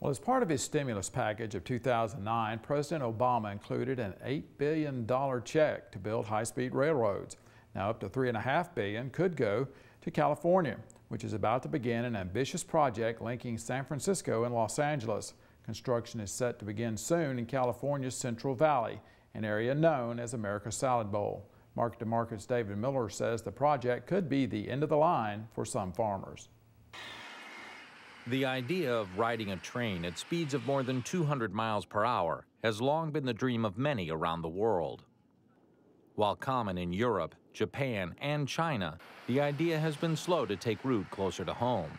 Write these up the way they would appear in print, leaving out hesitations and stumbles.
Well, as part of his stimulus package of 2009, President Obama included an $8 billion check to build high-speed railroads. Now up to $3.5 billion could go to California, which is about to begin an ambitious project linking San Francisco and Los Angeles. Construction is set to begin soon in California's Central Valley, an area known as America's Salad Bowl. Market to Market's David Miller says the project could be the end of the line for some farmers. The idea of riding a train at speeds of more than 200 miles per hour has long been the dream of many around the world. While common in Europe, Japan, and China, the idea has been slow to take root closer to home.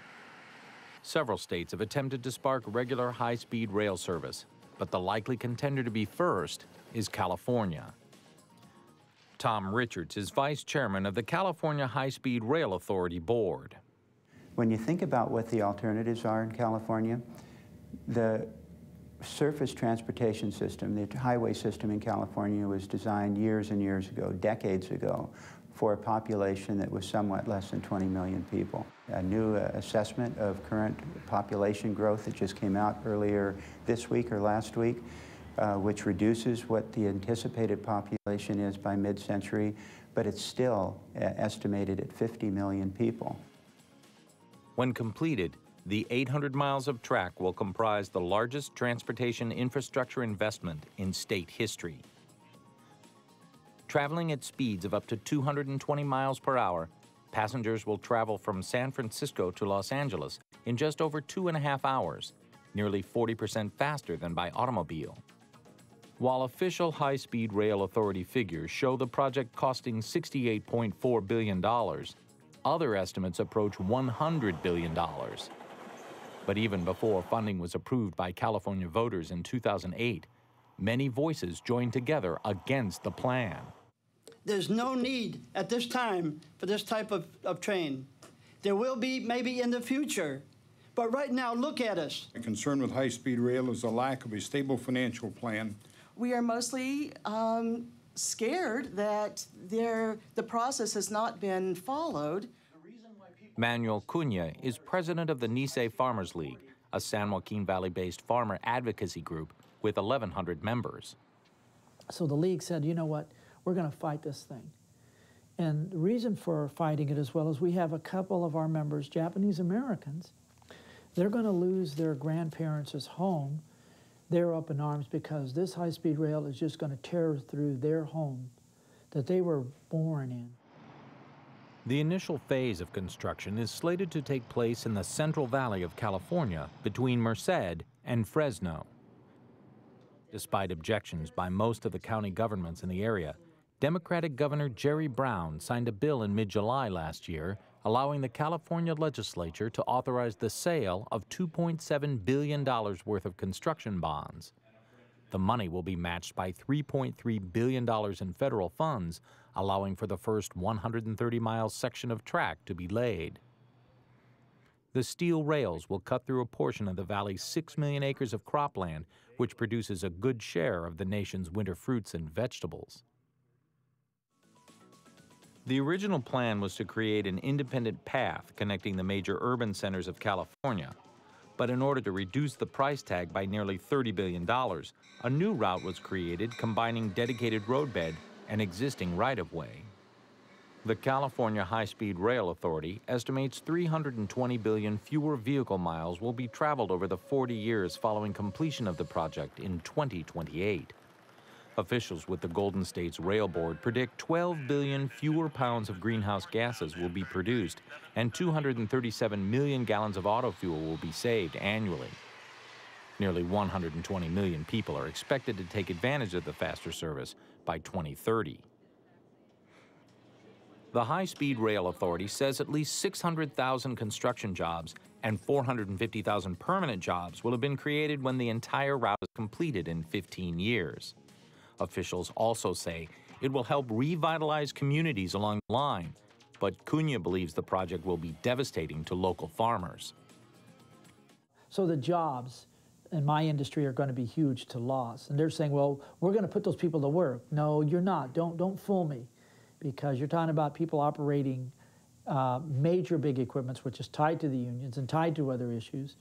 Several states have attempted to spark regular high-speed rail service, but the likely contender to be first is California. Tom Richards is vice chairman of the California High-Speed Rail Authority Board. When you think about what the alternatives are in California, the surface transportation system, the highway system in California was designed years and years ago, decades ago, for a population that was somewhat less than 20 million people. A new assessment of current population growth that just came out earlier this week or last week, which reduces what the anticipated population is by mid-century, but it's still estimated at 50 million people. When completed, the 800 miles of track will comprise the largest transportation infrastructure investment in state history. Traveling at speeds of up to 220 miles per hour, passengers will travel from San Francisco to Los Angeles in just over 2.5 hours, nearly 40% faster than by automobile. While official high-speed rail authority figures show the project costing $68.4 billion, other estimates approach $100 billion. But even before funding was approved by California voters in 2008, many voices joined together against the plan. There's no need at this time for this type of train. There will be maybe in the future, but right now, look at us. The concern with high-speed rail is the lack of a stable financial plan. We are mostly scared that the process has not been followed. Manuel Cunha is president of the Nice Farmers League, a San Joaquin Valley-based farmer advocacy group with 1,100 members. So the league said, you know what, we're going to fight this thing. And the reason for fighting it as well is we have a couple of our members, Japanese Americans, they're going to lose their grandparents' home. They're up in arms because this high-speed rail is just going to tear through their home that they were born in. The initial phase of construction is slated to take place in the Central Valley of California between Merced and Fresno. Despite objections by most of the county governments in the area, Democratic Governor Jerry Brown signed a bill in mid-July last year allowing the California legislature to authorize the sale of $2.7 billion worth of construction bonds. The money will be matched by $3.3 billion in federal funds, allowing for the first 130-mile section of track to be laid. The steel rails will cut through a portion of the valley's 6 million acres of cropland, which produces a good share of the nation's winter fruits and vegetables. The original plan was to create an independent path connecting the major urban centers of California. But in order to reduce the price tag by nearly $30 billion, a new route was created combining dedicated roadbed and existing right-of-way. The California High-Speed Rail Authority estimates 320 billion fewer vehicle miles will be traveled over the 40 years following completion of the project in 2028. Officials with the Golden States Rail Board predict 12 billion fewer pounds of greenhouse gases will be produced and 237 million gallons of auto fuel will be saved annually. Nearly 120 million people are expected to take advantage of the faster service by 2030. The High-Speed Rail Authority says at least 600,000 construction jobs and 450,000 permanent jobs will have been created when the entire route is completed in 15 years. Officials also say it will help revitalize communities along the line, but Cunha believes the project will be devastating to local farmers. So the jobs in my industry are going to be huge to loss. And they're saying, well, we're going to put those people to work. No, you're not. Don't fool me, because you're talking about people operating major big equipments, which is tied to the unions and tied to other issues.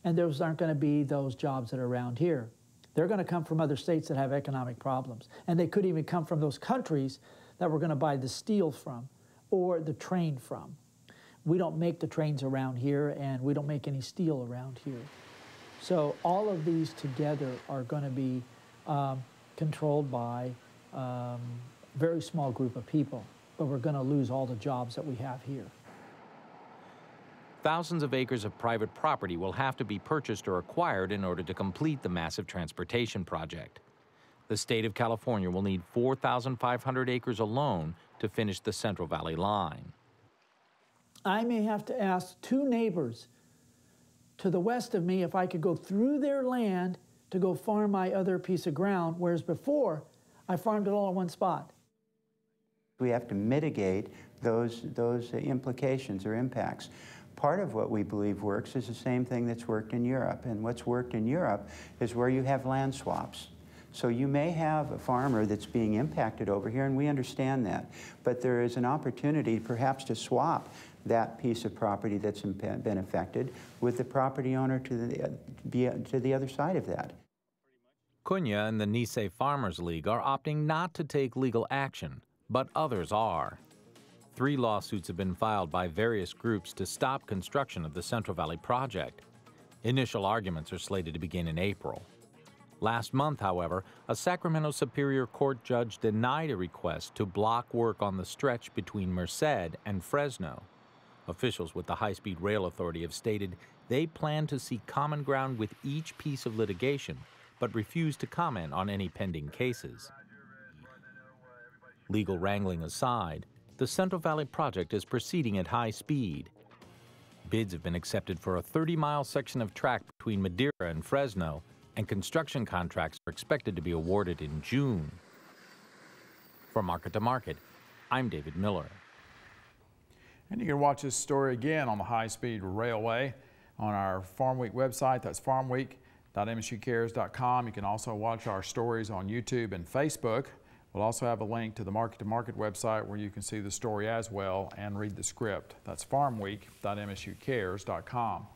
and those aren't going to be those jobs that are around here. They're going to come from other states that have economic problems, and they could even come from those countries that we're going to buy the steel from or the train from. We don't make the trains around here, and we don't make any steel around here. So all of these together are going to be controlled by a very small group of people, but we're going to lose all the jobs that we have here. Thousands of acres of private property will have to be purchased or acquired in order to complete the massive transportation project. The state of California will need 4,500 acres alone to finish the Central Valley line. I may have to ask 2 neighbors to the west of me if I could go through their land to go farm my other piece of ground, whereas before, I farmed it all in one spot. We have to mitigate those implications or impacts. Part of what we believe works is the same thing that's worked in Europe, and what's worked in Europe is where you have land swaps. So you may have a farmer that's being impacted over here, and we understand that, but there is an opportunity perhaps to swap that piece of property that's been affected with the property owner to the other side of that. Cunha and the Nice Farmers League are opting not to take legal action, but others are. 3 lawsuits have been filed by various groups to stop construction of the Central Valley project. Initial arguments are slated to begin in April. Last month, however, a Sacramento Superior Court judge denied a request to block work on the stretch between Merced and Fresno. Officials with the High-Speed Rail Authority have stated they plan to seek common ground with each piece of litigation, but refuse to comment on any pending cases. Legal wrangling aside, the Central Valley project is proceeding at high speed. Bids have been accepted for a 30-mile section of track between Madera and Fresno, and construction contracts are expected to be awarded in June. For Market to Market, I'm David Miller. And you can watch this story again on the high-speed railway on our Farm Week website. That's farmweek.msucares.com. You can also watch our stories on YouTube and Facebook. We'll also have a link to the Market to Market website where you can see the story as well and read the script. That's farmweek.msucares.com.